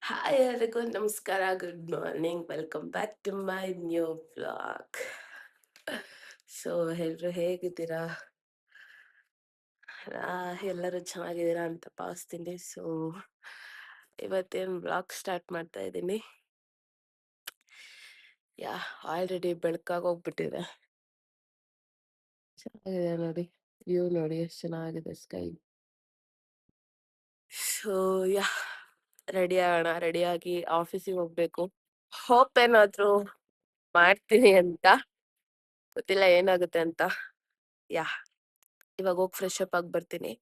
Hi ಎಲ್ಲರಿಗೂ ನಮಸ್ಕಾರ, good morning, welcome back to my new blog. So ಎಲ್ಲರೂ ಹೇಗಿದ್ದೀರಾ? ಎಲ್ಲರೂ ಚೆನ್ನಾಗಿದ್ದೀರಾ ಅಂತ ಭಾವಿಸ್ತೀನಿ. ಸೊ ಇವತ್ತೇನು ಬ್ಲಾಗ್ ಸ್ಟಾರ್ಟ್ ಮಾಡ್ತಾ ಇದ್ದೀನಿ. ಆಲ್ರೆಡಿ ಬೆಳಕಾಗಿ ಹೋಗ್ಬಿಟ್ಟಿದೆ. ಚೆನ್ನಾಗಿದೆ ನೋಡಿ, ವ್ಯೂ ನೋಡಿ ಎಷ್ಟು ಚೆನ್ನಾಗಿದೆ ಸ್ಕೈ. ಸೊ ರೆಡಿ ಆಗೋಣ. ರೆಡಿಯಾಗಿ ಆಫೀಸಿಗೆ ಹೋಗ್ಬೇಕು. ಹೋಪ್ ಏನಾದ್ರು ಮಾಡ್ತೀನಿ ಅಂತ, ಗೊತ್ತಿಲ್ಲ ಏನಾಗುತ್ತೆ ಅಂತ. ಇವಾಗ ಹೋಗಿ ಫ್ರೆಶ್ ಅಪ್ ಆಗಿ ಬರ್ತೀನಿ.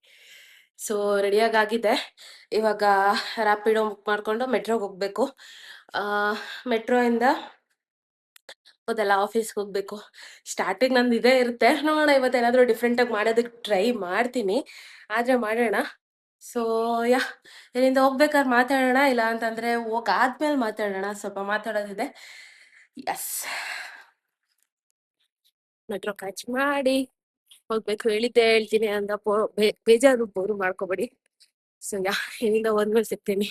ಸೊ ರೆಡಿಯಾಗಿ ಆಗಿದೆ. ಇವಾಗ ರ್ಯಾಪಿಡೋ ಬುಕ್ ಮಾಡ್ಕೊಂಡು ಮೆಟ್ರೋಗೆ ಹೋಗ್ಬೇಕು. ಮೆಟ್ರೋ ಇಂದ ಅದೆಲ್ಲ ಆಫೀಸ್ಗೆ ಹೋಗ್ಬೇಕು. ಸ್ಟಾರ್ಟಿಂಗ್ ನಂದು ಇದೇ ಇರುತ್ತೆ. ನೋಡೋಣ ಇವತ್ತೇನಾದ್ರೂ ಡಿಫ್ರೆಂಟಾಗಿ ಮಾಡೋದಕ್ಕೆ ಟ್ರೈ ಮಾಡ್ತೀನಿ, ಆದ್ರೆ ಮಾಡೋಣ. ಸೊ ಇಲ್ಲಿಂದ ಹೋಗ್ಬೇಕಾದ್ರೆ ಮಾತಾಡೋಣ, ಇಲ್ಲ ಅಂತಂದ್ರೆ ಹೋಗಾದ್ಮೇಲೆ ಮಾತಾಡೋಣ. ಸ್ವಲ್ಪ ಮಾತಾಡೋದಿದೆ. ಮೆಟ್ರೋ ಕ್ಯಾಚ್ ಮಾಡಿ ಹೋಗ್ಬೇಕು. ಹೇಳಿದ್ದೆ ಹೇಳ್ತೀನಿ ಅಂತ ಬೇಜಾರು ಬೋರು ಮಾಡ್ಕೋಬೇಡಿ. ಸೊ ಇಲ್ಲಿಂದ ಹೋದ್ಮೇಲೆ ಸಿಗ್ತೀನಿ.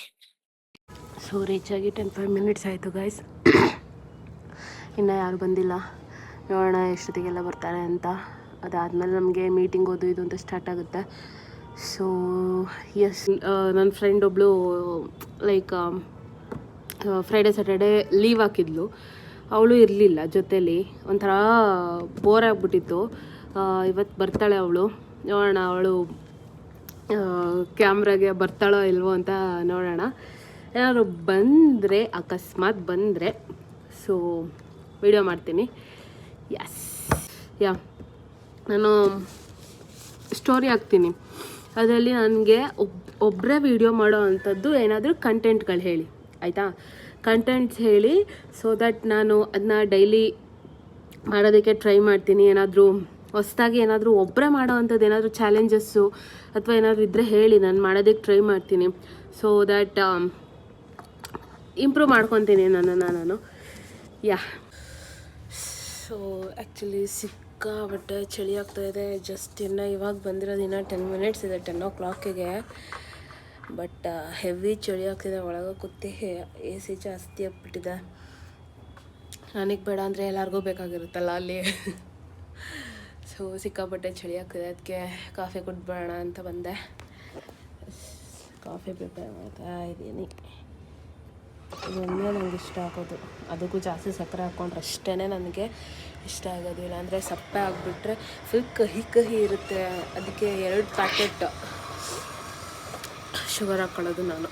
ಸೊ ರೀಚ್ ಆಗಿ 10-5 ಮಿನಿಟ್ಸ್ ಆಯಿತು ಗೈಸ್. ಇನ್ನೂ ಯಾರು ಬಂದಿಲ್ಲ. ನೋಡೋಣ ಎಷ್ಟೊತ್ತಿಗೆಲ್ಲ ಬರ್ತಾರೆ ಅಂತ. ಅದಾದಮೇಲೆ ನಮಗೆ ಮೀಟಿಂಗ್ ಓದು ಇದು ಅಂತ ಸ್ಟಾರ್ಟ್ ಆಗುತ್ತೆ. ಸೊ ನನ್ನ ಫ್ರೆಂಡ್ ಒಬ್ಬಳು ಲೈಕ್ ಫ್ರೈಡೇ ಸ್ಯಾಟರ್ಡೇ ಲೀವ್ ಹಾಕಿದ್ಲು. ಅವಳು ಇರಲಿಲ್ಲ ಜೊತೇಲಿ. ಒಂಥರ ಬೋರ್ ಆಗಿಬಿಟ್ಟಿತ್ತು. ಇವತ್ತು ಬರ್ತಾಳೆ ಅವಳು. ನೋಡೋಣ ಅವಳು ಕ್ಯಾಮ್ರಾಗೆ ಬರ್ತಾಳೋ ಇಲ್ವೋ ಅಂತ ನೋಡೋಣ. ಏನಾದ್ರು ಬಂದರೆ, ಅಕಸ್ಮಾತ್ ಬಂದರೆ ಸೊ ವಿಡಿಯೋ ಮಾಡ್ತೀನಿ. ನಾನು ಸ್ಟೋರಿ ಹಾಕ್ತೀನಿ. ಅದರಲ್ಲಿ ನನಗೆ ಒಬ್ಬರೇ ವಿಡಿಯೋ ಮಾಡೋ ಅಂಥದ್ದು ಏನಾದರೂ ಕಂಟೆಂಟ್ಗಳು ಹೇಳಿ, ಆಯಿತಾ? ಕಂಟೆಂಟ್ಸ್ ಹೇಳಿ, ಸೊ ದಟ್ ನಾನು ಅದನ್ನ ಡೈಲಿ ಮಾಡೋದಕ್ಕೆ ಟ್ರೈ ಮಾಡ್ತೀನಿ. ಏನಾದರೂ ಹೊಸ್ದಾಗಿ ಏನಾದರೂ ಒಬ್ಬರೇ ಮಾಡೋ ಅಂಥದ್ದು ಏನಾದರೂ ಚಾಲೆಂಜಸ್ಸು ಅಥವಾ ಏನಾದರೂ ಇದ್ದರೆ ಹೇಳಿ, ನಾನು ಮಾಡೋದಕ್ಕೆ ಟ್ರೈ ಮಾಡ್ತೀನಿ. ಸೊ ದ್ಯಾಟ್ ಇಂಪ್ರೂವ್ ಮಾಡ್ಕೊತೀನಿ ನಾನು. ಸೊ ಆ್ಯಕ್ಚುಲಿ ಸಿಕ್ಕಾಬಟ್ಟೆ ಚಳಿ ಆಗ್ತಾಯಿದೆ. ಜಸ್ಟ್ ಇನ್ನು ಇವಾಗ ಬಂದಿರೋದು ಇನ್ನೂ 10 ಮಿನಿಟ್ಸ್ ಇದೆ 10 o'clock-ಗೆ. ಬಟ್ ಹೆವಿ ಚಳಿ ಆಗ್ತಿದೆ. ಒಳಗೆ ಕೂತಿ ಎ ಸಿ ಜಾಸ್ತಿ ಆಗ್ಬಿಟ್ಟಿದೆ. ನನಗೆ ಬೇಡ ಅಂದರೆ ಎಲ್ಲರಿಗೂ ಬೇಕಾಗಿರುತ್ತಲ್ಲ ಅಲ್ಲಿ. ಸೊ ಸಿಕ್ಕಾಪಟ್ಟೆ ಚಳಿ ಆಗ್ತಿದೆ. ಅದಕ್ಕೆ ಕಾಫಿ ಕುಡ್ಬೇಡ ಅಂತ ಬಂದೆ. ಕಾಫಿ ಪ್ರಿಪೇರ್ ಮಾಡ್ತಾ ಇದ್ದೀನಿ. ಇದೊಂದೇ ನನಗೆ ಇಷ್ಟ ಆಗೋದು. ಅದಕ್ಕೂ ಜಾಸ್ತಿ ಸಕ್ಕರೆ ಹಾಕ್ಕೊಂಡ್ರೆ ಅಷ್ಟೇ ನನಗೆ ಇಷ್ಟ ಆಗೋದು. ಇಲ್ಲಾಂದರೆ ಸಪ್ಪೆ ಆಗಿಬಿಟ್ರೆ ಫುಲ್ ಕಹಿ ಇರುತ್ತೆ. ಅದಕ್ಕೆ 2 ಪ್ಯಾಕೆಟ್ ಶುಗರ್ ಹಾಕ್ಕೊಳ್ಳೋದು ನಾನು.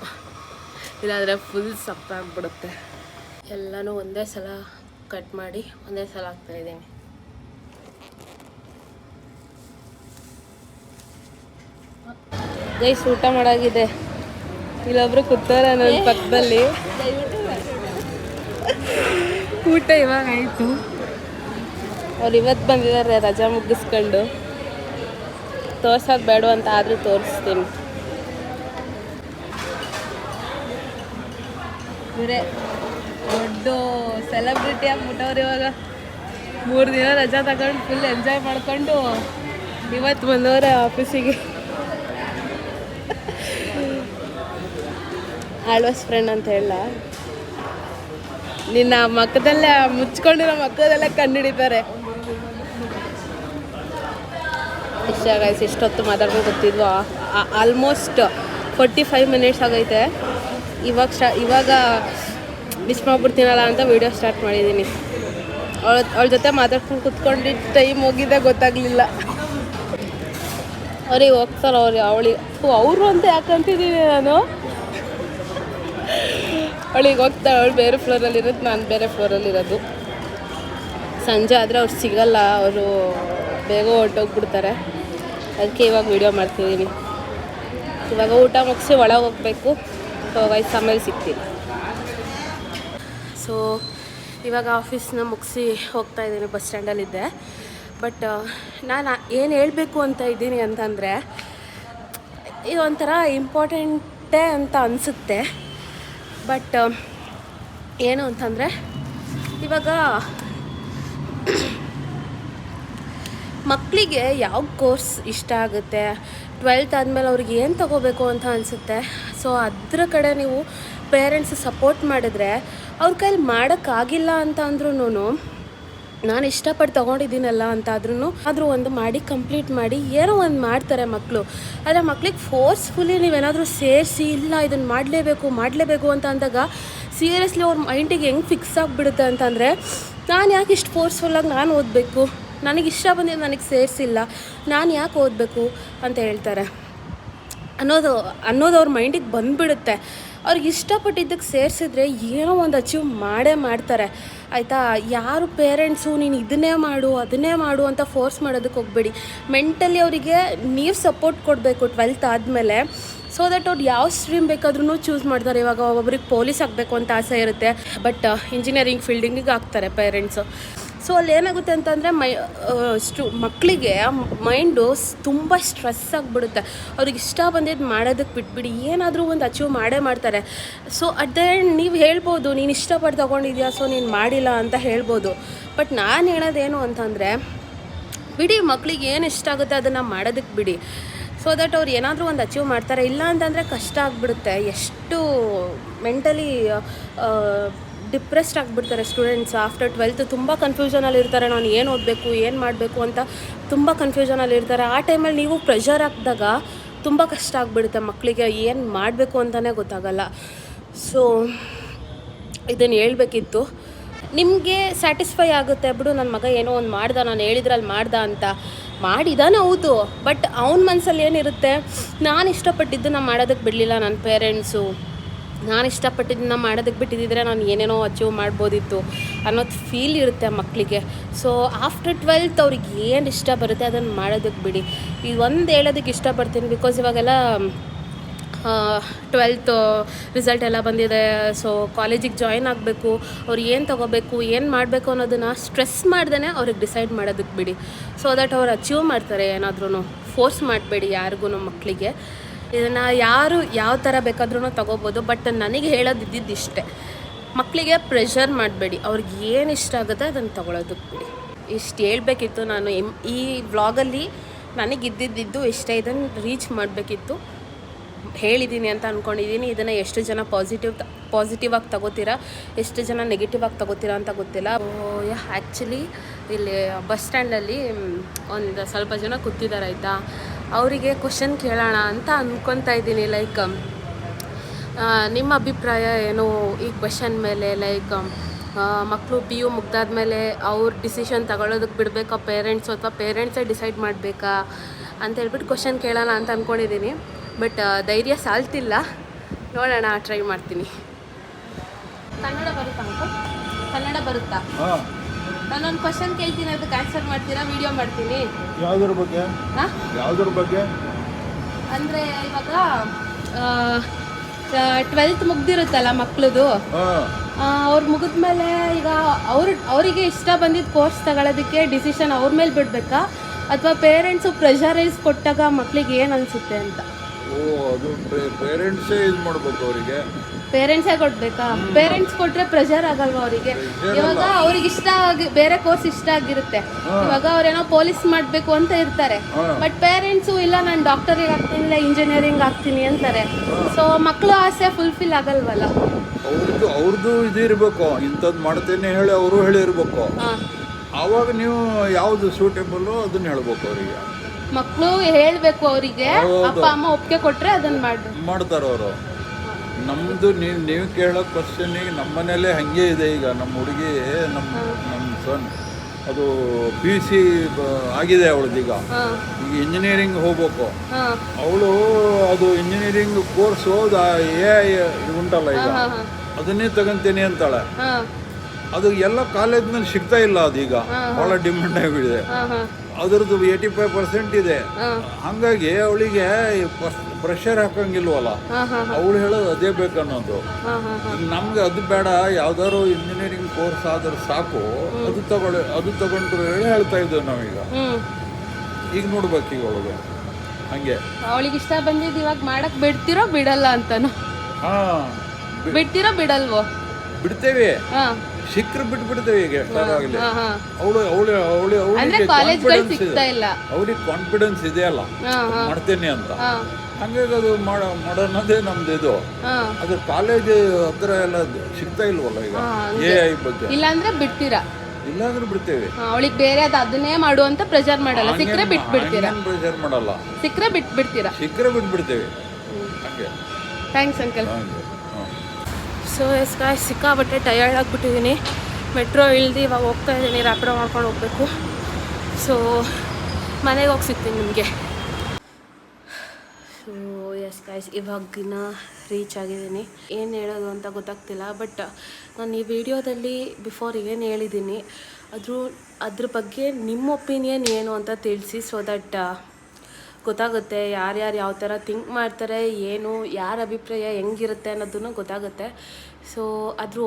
ಇಲ್ಲಾಂದರೆ ಫುಲ್ ಸಪ್ಪೆ ಆಗಿಬಿಡುತ್ತೆ. ಎಲ್ಲನೂ ಒಂದೇ ಸಲ ಕಟ್ ಮಾಡಿ ಒಂದೇ ಸಲ ಹಾಕ್ತಾಯಿದ್ದೀನಿ. ಗೈಸ್ ಊಟ ಮಾಡಾಗಿದೆ. ಇಲ್ಲೊಬ್ರು ಕೂತಾರೆ ನನ್ನ ಪಕ್ಕದಲ್ಲಿ. ಊಟ ಇವಾಗ ಆಯಿತು. ಅವ್ರು ಇವತ್ತು ಬಂದಿದ್ದಾರೆ ರಜಾ ಮುಗಿಸ್ಕೊಂಡು. ತೋರ್ಸೋದು ಬೇಡ ಅಂತ ಆದರೂ ತೋರಿಸ್ತೀನಿ. ಇವರೇ ದೊಡ್ಡ ಸೆಲೆಬ್ರಿಟಿ ಆಗ್ಬಿಟ್ಟವ್ರು. ಇವಾಗ 3 ದಿನ ರಜಾ ತಗೊಂಡು ಫುಲ್ ಎಂಜಾಯ್ ಮಾಡ್ಕೊಂಡು ಇವತ್ತು ಬಂದವ್ರೆ ಆಫೀಸಿಗೆ. ಆಳ್ವಾಸ್ ಫ್ರೆಂಡ್ ಅಂತ ಹೇಳ. ನಿನ್ನ ಮಕ್ಕದಲ್ಲೇ ಮುಚ್ಕೊಂಡಿರೋ ಮಕ್ಕದಲ್ಲೇ ಕಂಡುಹಿಡಿತಾರೆ. ಎಷ್ಟೊತ್ತು ಮಾತಾಡ್ಕೊಂಡು ಗೊತ್ತಿದ್ವು. ಆಲ್ಮೋಸ್ಟ್ 45 ಮಿನಿಟ್ಸ್ ಆಗೈತೆ. ಇವಾಗ ಮಿಸ್ ಮಾಡ್ಬಿಡ್ತೀನಲ್ಲ ಅಂತ ವೀಡಿಯೋ ಸ್ಟಾರ್ಟ್ ಮಾಡಿದ್ದೀನಿ. ಅವಳ ಜೊತೆ ಮಾತಾಡ್ಕೊಂಡು ಕುತ್ಕೊಂಡಿದ್ದು ಟೈಮ್ ಹೋಗಿದ್ದೆ ಗೊತ್ತಾಗಲಿಲ್ಲ. ಅವ್ರಿಗೆ ಹೋಗ್ತಾರೆ ಅವರು ಅಂತ ಯಾಕಂತಿದ್ದೀನಿ ನಾನು. ಅವಳಿಗೆ ಹೋಗ್ತಾಳೆ. ಅವಳು ಬೇರೆ ಫ್ಲೋರಲ್ಲಿರೋದು, ನಾನು ಬೇರೆ ಫ್ಲೋರಲ್ಲಿರೋದು. ಸಂಜೆ ಆದರೆ ಅವ್ರು ಸಿಗಲ್ಲ, ಅವರು ಬೇಗ ಹೊರಟೋಗ್ಬಿಡ್ತಾರೆ. ಅದಕ್ಕೆ ಇವಾಗ ವೀಡಿಯೋ ಮಾಡ್ತಿದ್ದೀನಿ. ಇವಾಗ ಊಟ ಮುಗಿಸಿ ಒಳಗೆ ಹೋಗಬೇಕು. ಸೊ ವಯಸ್ಸು ಆಮೇಲೆ ಸಿಗ್ತೀನಿ. ಸೊ ಇವಾಗ ಆಫೀಸ್ನ ಮುಗಿಸಿ ಹೋಗ್ತಾ ಇದ್ದೀನಿ. ಬಸ್ ಸ್ಟ್ಯಾಂಡಲ್ಲಿದ್ದೆ. ಬಟ್ ನಾನು ಏನು ಹೇಳಬೇಕು ಅಂತ ಇದ್ದೀನಿ ಅಂತಂದರೆ, ಇದು ಒಂಥರ ಇಂಪಾರ್ಟೆಂಟೇ ಅಂತ ಅನಿಸುತ್ತೆ. ಬಟ್ ಏನು ಅಂತಂದರೆ, ಇವಾಗ ಮಕ್ಕಳಿಗೆ ಯಾವ ಕೋರ್ಸ್ ಇಷ್ಟ ಆಗುತ್ತೆ, 12th ಆದಮೇಲೆ ಅವ್ರಿಗೆ ಏನು ತೊಗೋಬೇಕು ಅಂತ ಅನಿಸುತ್ತೆ. ಸೊ ಅದ್ರ ಕಡೆ ನೀವು ಪೇರೆಂಟ್ಸ್ ಸಪೋರ್ಟ್ ಮಾಡಿದ್ರೆ ಅವ್ರ ಕೈಲಿ ಮಾಡೋಕ್ಕಾಗಿಲ್ಲ ಅಂತ ಅಂದ್ರೂ ನಾನು ಇಷ್ಟಪಟ್ಟು ತೊಗೊಂಡಿದ್ದೀನಲ್ಲ ಅಂತ ಆದರೂ ಒಂದು ಮಾಡಿ ಕಂಪ್ಲೀಟ್ ಮಾಡಿ ಏನೋ ಒಂದು ಮಾಡ್ತಾರೆ ಮಕ್ಕಳು. ಆದರೆ ಮಕ್ಳಿಗೆ ಫೋರ್ಸ್ಫುಲಿ ನೀವೇನಾದರೂ ಸೇರಿಸಿ ಇಲ್ಲ ಇದನ್ನು ಮಾಡಲೇಬೇಕು ಅಂತ ಅಂದಾಗ ಸೀರಿಯಸ್ಲಿ ಅವ್ರ ಮೈಂಡಿಗೆ ಹೆಂಗೆ ಫಿಕ್ಸ್ ಆಗಿಬಿಡುತ್ತೆ ಅಂತಂದರೆ ನಾನು ಯಾಕೆ ಇಷ್ಟು ಫೋರ್ಸ್ಫುಲ್ಲಾಗಿ ನಾನು ಓದಬೇಕು, ನನಗೆ ಇಷ್ಟ ಬಂದಿದ್ದು ನನಗೆ ಸೇರಿಸಿಲ್ಲ, ನಾನು ಯಾಕೆ ಓದಬೇಕು ಅಂತ ಹೇಳ್ತಾರೆ ಅನ್ನೋದು ಅವ್ರ ಮೈಂಡಿಗೆ ಬಂದುಬಿಡುತ್ತೆ. ಅವ್ರಿಗೆ ಇಷ್ಟಪಟ್ಟಿದ್ದಕ್ಕೆ ಸೇರಿಸಿದ್ರೆ ಏನೋ ಒಂದು ಅಚೀವ್ ಮಾಡ್ತಾರೆ ಆಯಿತಾ. ಯಾರು ಪೇರೆಂಟ್ಸು ನೀನು ಅದನ್ನೇ ಮಾಡು ಅಂತ ಫೋರ್ಸ್ ಮಾಡೋದಕ್ಕೆ ಹೋಗಬೇಡಿ. ಮೆಂಟಲಿ ಅವರಿಗೆ ನೀವು ಸಪೋರ್ಟ್ ಕೊಡಬೇಕು 12th ಆದಮೇಲೆ, ಸೊ ದಟ್ ಅವ್ರು ಯಾವ ಸ್ಟ್ರೀಮ್ ಬೇಕಾದ್ರೂ ಚೂಸ್ ಮಾಡ್ತಾರೆ. ಇವಾಗ ಒಬ್ಬೊಬ್ರಿಗೆ ಪೊಲೀಸ್ ಆಗಬೇಕು ಅಂತ ಆಸೆ ಇರುತ್ತೆ, ಬಟ್ ಇಂಜಿನಿಯರಿಂಗ್ ಫೀಲ್ಡಿಂಗಿಗೆ ಆಗ್ತಾರೆ ಪೇರೆಂಟ್ಸು. ಸೊ ಅಲ್ಲಿ ಏನಾಗುತ್ತೆ ಅಂತಂದರೆ ಮಕ್ಕಳಿಗೆ ಮೈಂಡು ತುಂಬ ಸ್ಟ್ರೆಸ್ ಆಗಿಬಿಡುತ್ತೆ. ಅವ್ರಿಗೆ ಇಷ್ಟ ಬಂದಿದ್ದು ಮಾಡೋದಕ್ಕೆ ಬಿಟ್ಬಿಡಿ, ಏನಾದರೂ ಒಂದು ಅಚೀವ್ ಮಾಡ್ತಾರೆ. ಸೊ ಅಟ್ ದ ಎಂಡ್ ನೀವು ಹೇಳ್ಬೋದು ನೀನು ಇಷ್ಟಪಟ್ಟು ತೊಗೊಂಡಿದ್ಯಾ ಸೊ ನೀನು ಮಾಡಿಲ್ಲ ಅಂತ ಹೇಳ್ಬೋದು. ಬಟ್ ನಾನು ಹೇಳೋದೇನು ಅಂತಂದರೆ ಬಿಡಿ, ಮಕ್ಕಳಿಗೆ ಏನು ಇಷ್ಟ ಆಗುತ್ತೆ ಅದನ್ನು ಮಾಡೋದಕ್ಕೆ ಬಿಡಿ. ಸೊ ದಟ್ ಅವ್ರು ಏನಾದರೂ ಒಂದು ಅಚೀವ್ ಮಾಡ್ತಾರೆ. ಇಲ್ಲ ಅಂತಂದರೆ ಕಷ್ಟ ಆಗಿಬಿಡುತ್ತೆ. ಎಷ್ಟು ಮೆಂಟಲಿ ಡಿಪ್ರೆಸ್ಡ್ ಆಗಿಬಿಡ್ತಾರೆ ಸ್ಟೂಡೆಂಟ್ಸ್ ಆಫ್ಟರ್ 12th. ತುಂಬ ಕನ್ಫ್ಯೂಷನಲ್ಲಿ ಇರ್ತಾರೆ, ನಾನು ಏನು ಓದಬೇಕು ಏನು ಮಾಡಬೇಕು ಅಂತ ತುಂಬ ಕನ್ಫ್ಯೂಷನಲ್ಲಿ ಇರ್ತಾರೆ. ಆ ಟೈಮಲ್ಲಿ ನೀವು ಪ್ರೆಷರ್ ಹಾಕಿದಾಗ ತುಂಬ ಕಷ್ಟ ಆಗಿಬಿಡುತ್ತೆ ಮಕ್ಕಳಿಗೆ, ಏನು ಮಾಡಬೇಕು ಅಂತಲೇ ಗೊತ್ತಾಗಲ್ಲ. ಸೊ ಇದನ್ನು ಹೇಳ್ಬೇಕಿತ್ತು. ನಿಮಗೆ ಸ್ಯಾಟಿಸ್ಫೈ ಆಗುತ್ತೆ, ಬಿಡು ನನ್ನ ಮಗ ಏನೋ ಒಂದು ನಾನು ಹೇಳಿದ್ರಲ್ಲಿ ಮಾಡ್ದ ಅಂತ. ಮಾಡಿದಾನೆ ಹೌದು, ಬಟ್ ಅವನ ಮನಸ್ಸಲ್ಲಿ ಏನಿರುತ್ತೆ, ನಾನು ಇಷ್ಟಪಟ್ಟಿದ್ದನ್ನು ಮಾಡೋದಕ್ಕೆ ಬಿಡಲಿಲ್ಲ ನನ್ನ ಪೇರೆಂಟ್ಸು, ನಾನು ಇಷ್ಟಪಟ್ಟಿದ್ದನ್ನು ಮಾಡೋದಕ್ಕೆ ಬಿಟ್ಟಿದ್ದರೆ ನಾನು ಏನೇನೋ ಅಚೀವ್ ಮಾಡ್ಬೋದಿತ್ತು ಅನ್ನೋದು ಫೀಲ್ ಇರುತ್ತೆ ಮಕ್ಕಳಿಗೆ. ಸೊ ಆಫ್ಟರ್ 12th ಅವ್ರಿಗೆ ಏನು ಇಷ್ಟ ಬರುತ್ತೆ ಅದನ್ನು ಮಾಡೋದಕ್ಕೆ ಬಿಡಿ. ಇದು ಒಂದು ಹೇಳೋದಕ್ಕೆ ಇಷ್ಟಪಡ್ತೀನಿ, ಬಿಕಾಸ್ ಇವಾಗೆಲ್ಲ 12th ರಿಸಲ್ಟ್ ಎಲ್ಲ ಬಂದಿದೆ. ಸೊ ಕಾಲೇಜಿಗೆ ಜಾಯಿನ್ ಆಗಬೇಕು, ಅವ್ರು ಏನು ತೊಗೋಬೇಕು ಏನು ಮಾಡಬೇಕು ಅನ್ನೋದನ್ನು ಸ್ಟ್ರೆಸ್ ಮಾಡ್ದೇ ಅವ್ರಿಗೆ ಡಿಸೈಡ್ ಮಾಡೋದಕ್ಕೆ ಬಿಡಿ. ಸೊ ದಟ್ ಅವ್ರು ಅಚೀವ್ ಮಾಡ್ತಾರೆ. ಏನಾದ್ರೂ ಫೋರ್ಸ್ ಮಾಡಬೇಡಿ ಯಾರಿಗೂ ಮಕ್ಕಳಿಗೆ. ಇದನ್ನು ಯಾರು ಯಾವ ಥರ ಬೇಕಾದ್ರೂ ತೊಗೋಬೋದು, ಬಟ್ ನನಗೆ ಹೇಳೋದಿದ್ದು ಇಷ್ಟೇ, ಮಕ್ಕಳಿಗೆ ಪ್ರೆಷರ್ ಮಾಡಬೇಡಿ, ಅವ್ರಿಗೆ ಏನು ಇಷ್ಟ ಆಗುತ್ತೆ ಅದನ್ನು ತೊಗೊಳೋದಕ್ಕೆ ಬಿಡಿ. ಇಷ್ಟು ಹೇಳ್ಬೇಕಿತ್ತು ನಾನು ಈ ವ್ಲಾಗಲ್ಲಿ. ನನಗಿದ್ದಿದ್ದು ಇಷ್ಟೇ, ಇದನ್ನು ರೀಚ್ ಮಾಡಬೇಕಿತ್ತು, ಹೇಳಿದ್ದೀನಿ ಅಂತ ಅಂದ್ಕೊಂಡಿದ್ದೀನಿ. ಇದನ್ನು ಎಷ್ಟು ಜನ ಪಾಸಿಟಿವ್ ಆಗಿ ತಗೋತೀರಾ, ಎಷ್ಟು ಜನ ನೆಗೆಟಿವ್ ಆಗಿ ತಗೋತೀರಾ ಅಂತ ಗೊತ್ತಿಲ್ಲ. ಆ್ಯಕ್ಚುಲಿ ಇಲ್ಲಿ ಬಸ್ ಸ್ಟ್ಯಾಂಡಲ್ಲಿ ಒಂದು ಸ್ವಲ್ಪ ಜನ ಕೂತಿದ್ದಾರೆ ಆಯಿತಾ, ಅವರಿಗೆ ಕ್ವಶನ್ ಕೇಳೋಣ ಅಂತ ಅಂದ್ಕೊತಾ ಇದ್ದೀನಿ. ಲೈಕ್ ನಿಮ್ಮ ಅಭಿಪ್ರಾಯ ಏನು ಈ ಕ್ವಶನ್ ಮೇಲೆ, ಲೈಕ್ ಮಕ್ಕಳು PU ಮುಗ್ದಾದ್ಮೇಲೆ ಅವ್ರ ಡಿಸಿಷನ್ ತಗೊಳ್ಳೋದಕ್ಕೆ ಬಿಡಬೇಕಾ ಪೇರೆಂಟ್ಸು, ಅಥವಾ ಪೇರೆಂಟ್ಸೇ ಡಿಸೈಡ್ ಮಾಡಬೇಕಾ ಅಂತ ಹೇಳ್ಬಿಟ್ಟು ಕ್ವಶನ್ ಕೇಳೋಣ ಅಂತ ಅಂದ್ಕೊಂಡಿದ್ದೀನಿ. ಬಟ್ ಧೈರ್ಯ ಸಾಲ್ತಿಲ್ಲ, ನೋಡೋಣ, ಟ್ರೈ ಮಾಡ್ತೀನಿ. ಕನ್ನಡ ಬರುತ್ತಾ ಅಂಕಲ್? ಕನ್ನಡ ಬರುತ್ತಾ? ನಾನೊಂದು ಕ್ವಶನ್ ಕೇಳ್ತೀನಿ, ಅದಕ್ಕೆ ಆನ್ಸರ್ ಮಾಡ್ತೀರಾ? ವಿಡಿಯೋ ಮಾಡ್ತೀನಿ. ಯಾವುದ್ರ ಬಗ್ಗೆ? ಅಂದರೆ ಇವಾಗ 12th ಮುಗ್ದಿರುತ್ತಲ್ಲ ಮಕ್ಳದು, ಅವ್ರು ಮುಗಿದ್ಮೇಲೆ ಈಗ ಅವರಿಗೆ ಇಷ್ಟ ಬಂದಿದ್ದ ಕೋರ್ಸ್ ತಗೊಳ್ಳೋದಕ್ಕೆ ಡಿಸಿಷನ್ ಅವ್ರ ಮೇಲೆ ಬಿಡಬೇಕಾ, ಅಥವಾ ಪೇರೆಂಟ್ಸು ಪ್ರೆಷರೈಸ್ ಕೊಟ್ಟಾಗ ಮಕ್ಳಿಗೆ ಏನು ಅನಿಸುತ್ತೆ ಅಂತ? ಅದು ಪೇರೆಂಟ್ಸೇ ಇದು ಮಾಡಬೇಕು, ಅವರಿಗೆ ಪೇರೆಂಟ್ಸೇ ಕೊಡ್ಬೇಕಾ? ಪೇರೆಂಟ್ಸ್ ಕೊಟ್ರೆ ಪ್ರೆಷರ್ ಆಗಲ್ವಾ ಅವರಿಗೆ? ಇವಾಗ ಅವ್ರಿಗೆ ಬೇರೆ ಕೋರ್ಸ್ ಇಷ್ಟ ಆಗಿರುತ್ತೆ, ಇವಾಗ ಅವ್ರೇನೋ ಪೊಲೀಸ್ ಮಾಡಬೇಕು ಅಂತ ಇರ್ತಾರೆ, ಬಟ್ ಪೇರೆಂಟ್ಸು ಇಲ್ಲ ನಾನು ಡಾಕ್ಟರಿಗೆ ಆಗ್ತೀನಿ, ಇಲ್ಲ ಇಂಜಿನಿಯರಿಂಗ್ ಆಗ್ತೀನಿ ಅಂತಾರೆ. ಸೊ ಮಕ್ಕಳು ಆಸೆ ಫುಲ್ಫಿಲ್ ಆಗಲ್ವಲ್ಲ. ಅವ್ರದ್ದು ಇದು ಇರಬೇಕು, ಇಂಥದ್ದು ಮಾಡ್ತೇನೆ ಹೇಳಿ ಅವರು ಹೇಳಿರ್ಬೇಕು. ಆವಾಗ ನೀವು ಯಾವುದು ಸೂಟೇಬಲ್ಲು ಅದನ್ನ ಹೇಳ್ಬೇಕು ಅವರಿಗೆ. ಮಕ್ಕಳು ಹೇಳಬೇಕು ಅವರಿಗೆ, ಅಪ್ಪ ಅಮ್ಮ ಒಪ್ಪಿಗೆ ಕೊಟ್ರೆ ಅದನ್ನ ಮಾಡ್ತಾರೆ ಅವರು. ನಮ್ಮದು ನೀವು ಕೇಳೋ ಕ್ವಶನಿಗೆ ನಮ್ಮ ಮನೇಲೆ ಹಾಗೆ ಇದೆ. ಈಗ ನಮ್ಮ ಹುಡುಗಿ ನಮ್ಮ ಸನ್ ಅದು PUC ಆಗಿದೆ ಅವಳದೀಗ. ಈಗ ಇಂಜಿನಿಯರಿಂಗ್ ಹೋಗ್ಬೇಕು ಅವಳು. ಅದು ಇಂಜಿನಿಯರಿಂಗ್ ಕೋರ್ಸ್ ಇದು ಉಂಟಲ್ಲ ಈಗ, ಅದನ್ನೇ ತಗೊಂತೀನಿ ಅಂತಾಳೆ. ಅದು ಎಲ್ಲ ಕಾಲೇಜ್ನಲ್ಲಿ ಸಿಗ್ತಾ ಇಲ್ಲ, ಅದೀಗ ಭಾಳ ಡಿಮ್ಯಾಂಡ್ ಆಗಿಬಿಟ್ಟಿದೆ. ಅದರದ್ದು 85% ಇದೆ. ಹಂಗಾಗಿ ಅವಳಿಗೆ ಪ್ರೆಷರ್ ಹಾಕಂಗಿಲ್ವಲ್ಲ, ಅವಳು ಹೇಳೋದು ಅದೇ ಬೇಕನ್ನೋದು. ನಮ್ಗೆ ಅದು ಬೇಡ, ಯಾವ್ದಾದ್ರು ಇಂಜಿನಿಯರಿಂಗ್ ಕೋರ್ಸ್ ಆದ್ರೆ ಸಾಕು, ಅದು ತಗೊಂಡ್ರು ಹೇಳಿ ಹೇಳ್ತಾ ಇದ್ದೇವೆ ನಾವೀಗ. ಈಗ ನೋಡ್ಬೇಕು ಈಗ ಅವಳಿಗೆ ಹಂಗೆ ಅವಳಿಗೆ ಇಷ್ಟ ಬಂದಿದ್ದು ಇವಾಗ ಮಾಡಕ್ ಬಿಡ್ತಿರೋ ಬಿಡಲ್ಲ ಅಂತಾನು? ಬಿಡ್ತಿರೋ ಬಿಡಲ್ವೋ? ಬಿಡ್ತೇವೆ, ಸಿಕ್ಕರು ಬಿಟ್ಬಿಡ್ತೇವೆ. ಈಗ ಎಷ್ಟಾಗಲಿ ಅವ್ರಿಗೆ ಕಾನ್ಫಿಡೆನ್ಸ್ ಇದೆಯಲ್ಲ ಮಾಡ್ತೇನೆ ಅಂತ. ಹಂಗಾಗಿ ಅದು ಮಾಡೋನ್ನೋದೇ ನಮ್ದು ಇದು. ಹಾಂ ಅದು ಕಾಲೇಜ್ ಹತ್ರ ಎಲ್ಲ ಸಿಗ್ತಾ ಇಲ್ವಲ್ಲ ಈಗ AI ಬಗ್ಗೆ. ಇಲ್ಲಾಂದ್ರೆ ಬಿಡ್ತೀರಾ? ಇಲ್ಲಾಂದ್ರೆ ಬಿಡ್ತೇವೆ. ಅವಳಿಗೆ ಬೇರೆ ಅದನ್ನೇ ಮಾಡು ಅಂತ ಪ್ರೆಷರ್ ಮಾಡಲ್ಲ, ಸಿಕ್ಕರೆ ಬಿಟ್ಬಿಡ್ತೀರಾ? ಪ್ರೆಷರ್ ಮಾಡಲ್ಲ, ಸಿಕ್ಕರೆ ಬಿಟ್ಬಿಡ್ತೀರಾ? ಸಿಕ್ಕರೆ ಬಿಟ್ಬಿಡ್ತೇವೆ ಹಂಗೆ. Thanks uncle. So yes guys, ಸಿಕ್ಕಾಬಟ್ಟೆ ಟಯರ್ಡ್ ಆಗಿಬಿಟ್ಟಿದ್ದೀನಿ. ಮೆಟ್ರೋ ಇಳ್ದು ಇವಾಗ ಹೋಗ್ತಾ ಇದ್ದೀನಿ, ರ್ಯಾಪಿಡೋ ಮಾಡ್ಕೊಂಡು ಹೋಗಬೇಕು. ಸೊ ಮನೆಗೆ ಹೋಗಿ ಸಿಗ್ತೀನಿ ನಿಮಗೆ. ಸೊ ಎಸ್ ಗಾಯ್ಸ್, ಇವಾಗಿನ ರೀಚ್ ಆಗಿದ್ದೀನಿ. ಏನು ಹೇಳೋದು ಅಂತ ಗೊತ್ತಾಗ್ತಿಲ್ಲ. ಬಟ್ ನಾನು ಈ ವಿಡಿಯೋದಲ್ಲಿ ಬಿಫೋರ್ ಏನು ಹೇಳಿದ್ದೀನಿ ಅದ್ರ ಬಗ್ಗೆ ನಿಮ್ಮ ಒಪಿನಿಯನ್ ಏನು ಅಂತ ತಿಳಿಸಿ. ಸೊ ದಟ್ ಗೊತ್ತಾಗುತ್ತೆ ಯಾರ್ಯಾರು ಯಾವ ಥರ ಥಿಂಕ್ ಮಾಡ್ತಾರೆ, ಏನು ಯಾರ ಅಭಿಪ್ರಾಯ ಹೆಂಗಿರುತ್ತೆ ಅನ್ನೋದನ್ನು ಗೊತ್ತಾಗುತ್ತೆ. ಸೊ ಅದ್ರ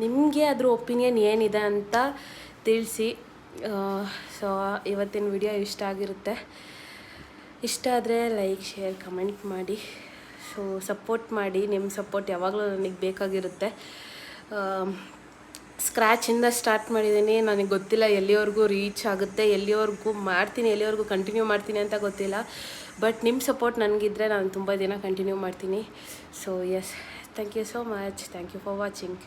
ನಿಮಗೆ ಅದ್ರ ಒಪಿನಿಯನ್ ಏನಿದೆ ಅಂತ ತಿಳಿಸಿ. ಸೊ ಇವತ್ತಿನ ವಿಡಿಯೋ ಇಷ್ಟ ಆಗಿರುತ್ತೆ. ಇಷ್ಟ ಆದರೆ ಲೈಕ್, ಶೇರ್, ಕಮೆಂಟ್ ಮಾಡಿ. ಸೊ ಸಪೋರ್ಟ್ ಮಾಡಿ. ನಿಮ್ಮ ಸಪೋರ್ಟ್ ಯಾವಾಗಲೂ ನನಗೆ ಬೇಕಾಗಿರುತ್ತೆ. ಸ್ಕ್ರ್ಯಾಚಿಂದ ಸ್ಟಾರ್ಟ್ ಮಾಡಿದ್ದೀನಿ. ನನಗೆ ಗೊತ್ತಿಲ್ಲ ಎಲ್ಲಿವರೆಗೂ ರೀಚ್ ಆಗುತ್ತೆ, ಎಲ್ಲಿವರೆಗೂ ಮಾಡ್ತೀನಿ, ಎಲ್ಲಿವರೆಗೂ ಕಂಟಿನ್ಯೂ ಮಾಡ್ತೀನಿ ಅಂತ ಗೊತ್ತಿಲ್ಲ. ಬಟ್ ನಿಮ್ಮ ಸಪೋರ್ಟ್ ನನಗಿದ್ರೆ ನಾನು ತುಂಬ ದಿನ ಕಂಟಿನ್ಯೂ ಮಾಡ್ತೀನಿ. So yes, thank you so much. Thank you for watching.